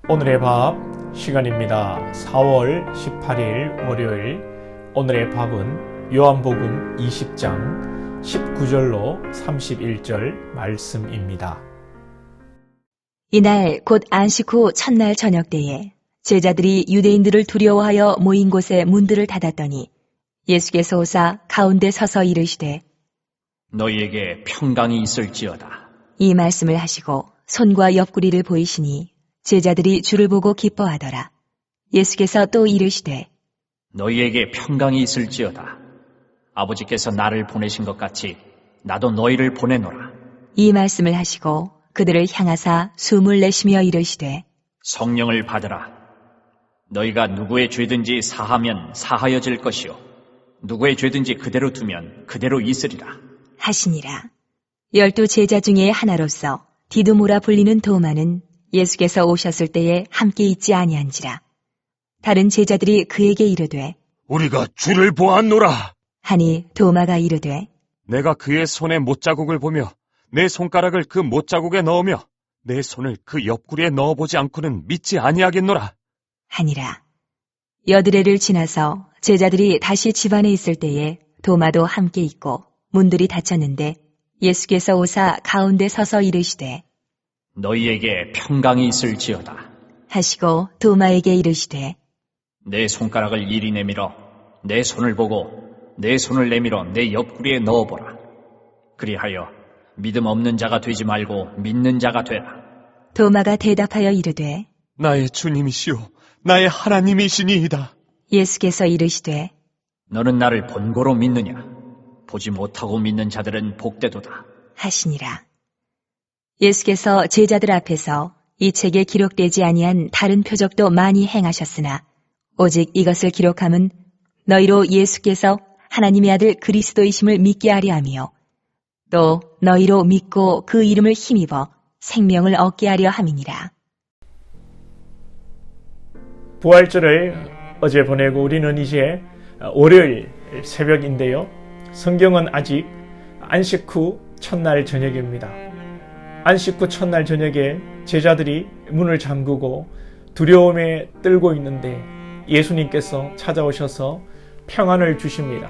오늘의 밥 시간입니다. 4월 18일 월요일. 오늘의 밥은 요한복음 20장 19절로 31절 말씀입니다. 이날 곧 안식 후 첫날 저녁 때에 제자들이 유대인들을 두려워하여 모인 곳에 문들을 닫았더니 예수께서 오사 가운데 서서 이르시되 너희에게 평강이 있을지어다. 이 말씀을 하시고 손과 옆구리를 보이시니 제자들이 주를 보고 기뻐하더라. 예수께서 또 이르시되 너희에게 평강이 있을지어다. 아버지께서 나를 보내신 것 같이 나도 너희를 보내노라. 이 말씀을 하시고 그들을 향하사 숨을 내쉬며 이르시되 성령을 받으라. 너희가 누구의 죄든지 사하면 사하여질 것이요 누구의 죄든지 그대로 두면 그대로 있으리라 하시니라. 12 제자 중에 하나로서 디두모라 불리는 도마는 예수께서 오셨을 때에 함께 있지 아니한지라. 다른 제자들이 그에게 이르되 우리가 주를 보았노라. 하니 도마가 이르되 내가 그의 손에 못자국을 보며 내 손가락을 그 못자국에 넣으며 내 손을 그 옆구리에 넣어보지 않고는 믿지 아니하겠노라. 하니라. 여드레를 지나서 제자들이 다시 집안에 있을 때에 도마도 함께 있고 문들이 닫혔는데 예수께서 오사 가운데 서서 이르시되 너희에게 평강이 있을지어다. 하시고 도마에게 이르시되 내 손가락을 이리 내밀어 내 손을 보고 내 손을 내밀어 내 옆구리에 넣어보라. 그리하여 믿음 없는 자가 되지 말고 믿는 자가 되라. 도마가 대답하여 이르되 나의 주님이시오 나의 하나님이시니이다. 예수께서 이르시되 너는 나를 본고로 믿느냐? 보지 못하고 믿는 자들은 복되도다. 하시니라. 예수께서 제자들 앞에서 이 책에 기록되지 아니한 다른 표적도 많이 행하셨으나 오직 이것을 기록함은 너희로 예수께서 하나님의 아들 그리스도이심을 믿게 하려 하며 또 너희로 믿고 그 이름을 힘입어 생명을 얻게 하려 함이니라. 부활절을 어제 보내고 우리는 이제 월요일 새벽인데요. 성경은 아직 안식 후 첫날 저녁입니다. 안식 후 첫날 저녁에 제자들이 문을 잠그고 두려움에 떨고 있는데 예수님께서 찾아오셔서 평안을 주십니다.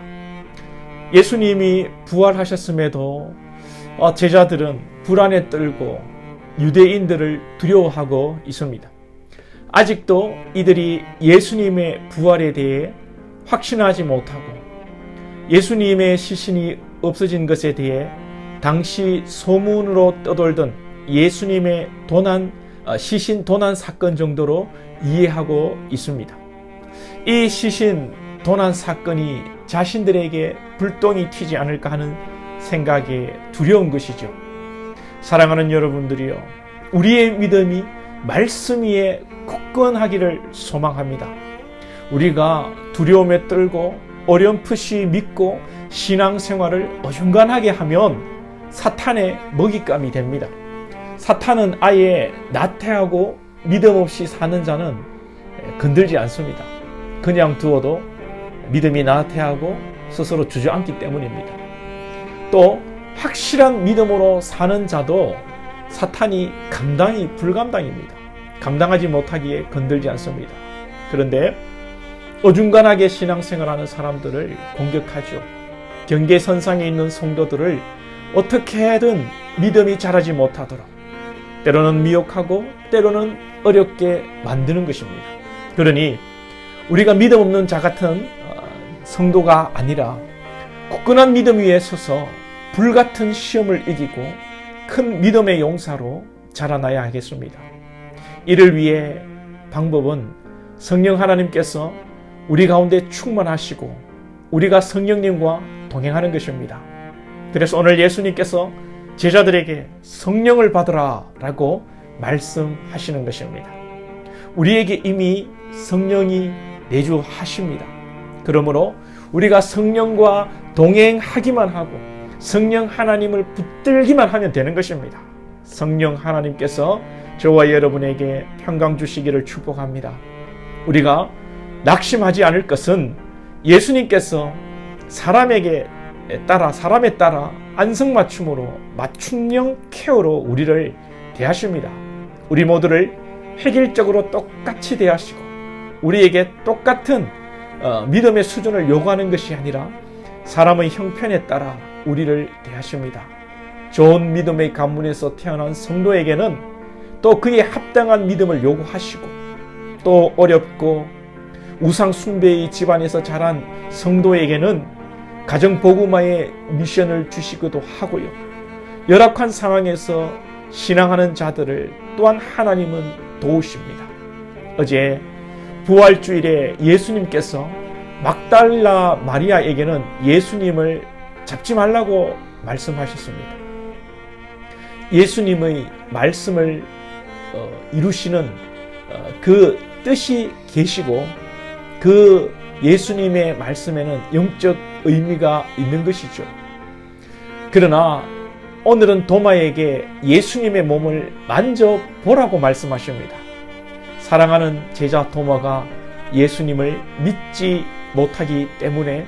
예수님이 부활하셨음에도 제자들은 불안에 떨고 유대인들을 두려워하고 있습니다. 아직도 이들이 예수님의 부활에 대해 확신하지 못하고 예수님의 시신이 없어진 것에 대해 당시 소문으로 떠돌던 예수님의 시신 도난 사건 정도로 이해하고 있습니다. 이 시신 도난 사건이 자신들에게 불똥이 튀지 않을까 하는 생각에 두려운 것이죠. 사랑하는 여러분들이요, 우리의 믿음이 말씀 위에 굳건하기를 소망합니다. 우리가 두려움에 떨고 어렴풋이 믿고 신앙생활을 어중간하게 하면 사탄의 먹잇감이 됩니다. 사탄은 아예 나태하고 믿음 없이 사는 자는 건들지 않습니다. 그냥 두어도 믿음이 나태하고 스스로 주저앉기 때문입니다. 또 확실한 믿음으로 사는 자도 사탄이 감당이 불감당입니다. 감당하지 못하기에 건들지 않습니다. 그런데 어중간하게 신앙생활하는 사람들을 공격하죠. 경계선상에 있는 성도들을 어떻게든 믿음이 자라지 못하도록 때로는 미혹하고 때로는 어렵게 만드는 것입니다. 그러니 우리가 믿음 없는 자 같은 성도가 아니라 굳건한 믿음 위에 서서 불같은 시험을 이기고 큰 믿음의 용사로 자라나야 하겠습니다. 이를 위해 방법은 성령 하나님께서 우리 가운데 충만하시고 우리가 성령님과 동행하는 것입니다. 그래서 오늘 예수님께서 제자들에게 성령을 받으라 라고 말씀하시는 것입니다. 우리에게 이미 성령이 내주하십니다. 그러므로 우리가 성령과 동행하기만 하고 성령 하나님을 붙들기만 하면 되는 것입니다. 성령 하나님께서 저와 여러분에게 평강 주시기를 축복합니다. 우리가 낙심하지 않을 것은 예수님께서 사람에 따라 안성맞춤으로 맞춤형 케어로 우리를 대하십니다. 우리 모두를 획일적으로 똑같이 대하시고 우리에게 똑같은 믿음의 수준을 요구하는 것이 아니라 사람의 형편에 따라 우리를 대하십니다. 좋은 믿음의 가문에서 태어난 성도에게는 또 그에 합당한 믿음을 요구하시고, 또 어렵고 우상 숭배의 집안에서 자란 성도에게는 가정 복음화의 미션을 주시기도 하고요. 열악한 상황에서 신앙하는 자들을 또한 하나님은 도우십니다. 어제 부활주일에 예수님께서 막달라 마리아에게는 예수님을 잡지 말라고 말씀하셨습니다. 예수님의 말씀을 이루시는 그 뜻이 계시고, 그 예수님의 말씀에는 영적 의미가 있는 것이죠. 그러나 오늘은 도마에게 예수님의 몸을 만져보라고 말씀하십니다. 사랑하는 제자 도마가 예수님을 믿지 못하기 때문에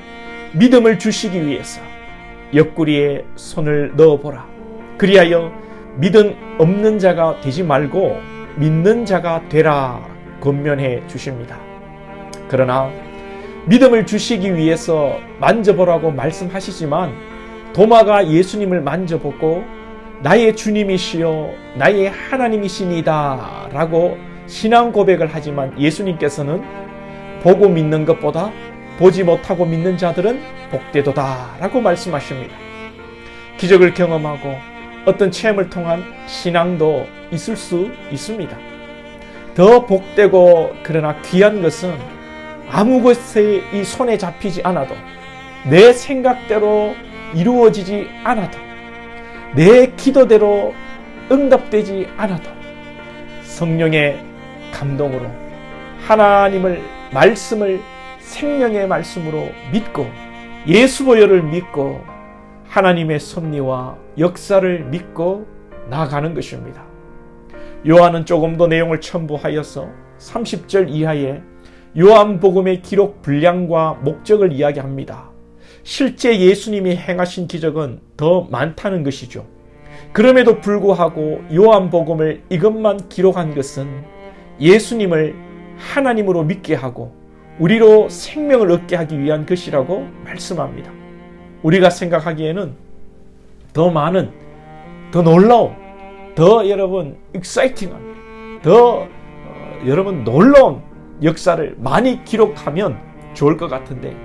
믿음을 주시기 위해서 옆구리에 손을 넣어보라. 그리하여 믿음 없는 자가 되지 말고 믿는 자가 되라 권면해 주십니다. 그러나 믿음을 주시기 위해서 만져보라고 말씀하시지만 도마가 예수님을 만져보고 나의 주님이시여 나의 하나님이시니다 라고 신앙 고백을 하지만 예수님께서는 보고 믿는 것보다 보지 못하고 믿는 자들은 복되도다 라고 말씀하십니다. 기적을 경험하고 어떤 체험을 통한 신앙도 있을 수 있습니다. 더 복되고 그러나 귀한 것은 아무 것에 이 손에 잡히지 않아도, 내 생각대로 이루어지지 않아도, 내 기도대로 응답되지 않아도 성령의 감동으로 하나님을 말씀을 생명의 말씀으로 믿고 예수 보혈을 믿고 하나님의 섭리와 역사를 믿고 나아가는 것입니다. 요한은 조금 더 내용을 첨부하여서 30절 이하에 요한복음의 기록 분량과 목적을 이야기합니다. 실제 예수님이 행하신 기적은 더 많다는 것이죠. 그럼에도 불구하고 요한복음을 이것만 기록한 것은 예수님을 하나님으로 믿게 하고 우리로 생명을 얻게 하기 위한 것이라고 말씀합니다. 우리가 생각하기에는 더 많은, 더 놀라운, 더 여러분 익사이팅한, 더 여러분 놀라운 역사를 많이 기록하면 좋을 것 같은데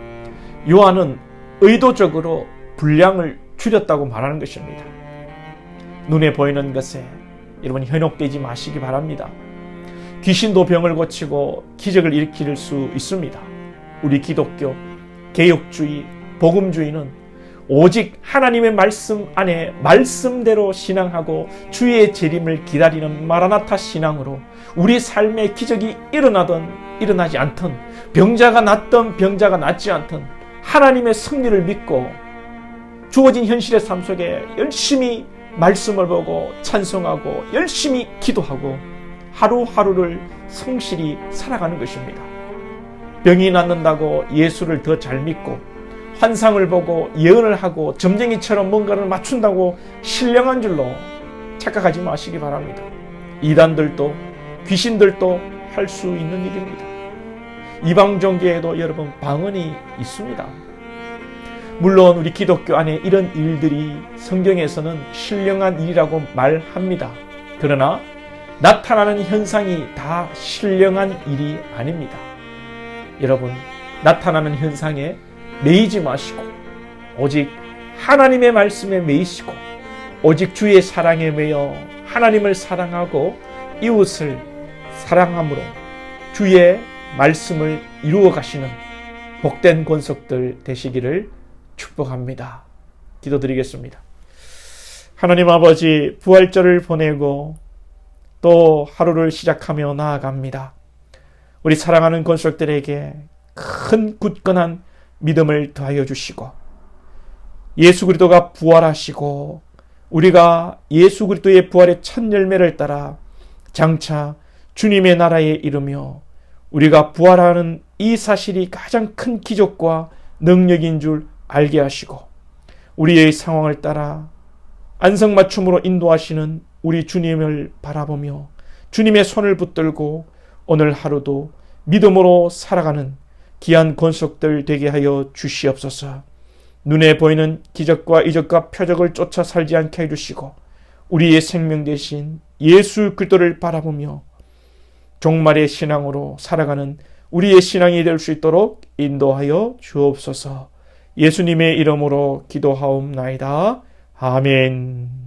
요한은 의도적으로 분량을 줄였다고 말하는 것입니다. 눈에 보이는 것에 여러분 현혹되지 마시기 바랍니다. 귀신도 병을 고치고 기적을 일으킬 수 있습니다. 우리 기독교, 개혁주의, 복음주의는 오직 하나님의 말씀 안에 말씀대로 신앙하고 주의 재림을 기다리는 마라나타 신앙으로 우리 삶에 기적이 일어나든 일어나지 않든, 병자가 낫든 병자가 낫지 않든 하나님의 섭리를 믿고 주어진 현실의 삶 속에 열심히 말씀을 보고 찬송하고 열심히 기도하고 하루하루를 성실히 살아가는 것입니다. 병이 낫는다고 예수를 더 잘 믿고 환상을 보고 예언을 하고 점쟁이처럼 뭔가를 맞춘다고 신령한 줄로 착각하지 마시기 바랍니다. 이단들도 귀신들도 할 수 있는 일입니다. 이방 종교에도 여러분 방언이 있습니다. 물론 우리 기독교 안에 이런 일들이 성경에서는 신령한 일이라고 말합니다. 그러나 나타나는 현상이 다 신령한 일이 아닙니다. 여러분, 나타나는 현상에 매이지 마시고 오직 하나님의 말씀에 매이시고 오직 주의 사랑에 매여 하나님을 사랑하고 이웃을 사랑함으로 주의 말씀을 이루어 가시는 복된 권속들 되시기를 축복합니다. 기도드리겠습니다. 하나님 아버지, 부활절을 보내고 또 하루를 시작하며 나아갑니다. 우리 사랑하는 권속들에게 큰 굳건한 믿음을 더하여 주시고 예수 그리스도가 부활하시고 우리가 예수 그리스도의 부활의 첫 열매를 따라 장차 주님의 나라에 이르며 우리가 부활하는 이 사실이 가장 큰 기적과 능력인 줄 알게 하시고 우리의 상황을 따라 안성맞춤으로 인도하시는 우리 주님을 바라보며 주님의 손을 붙들고 오늘 하루도 믿음으로 살아가는 귀한 권속들 되게 하여 주시옵소서. 눈에 보이는 기적과 이적과 표적을 쫓아 살지 않게 해주시고 우리의 생명 대신 예수 그리스도를 바라보며 종말의 신앙으로 살아가는 우리의 신앙이 될 수 있도록 인도하여 주옵소서. 예수님의 이름으로 기도하옵나이다. 아멘.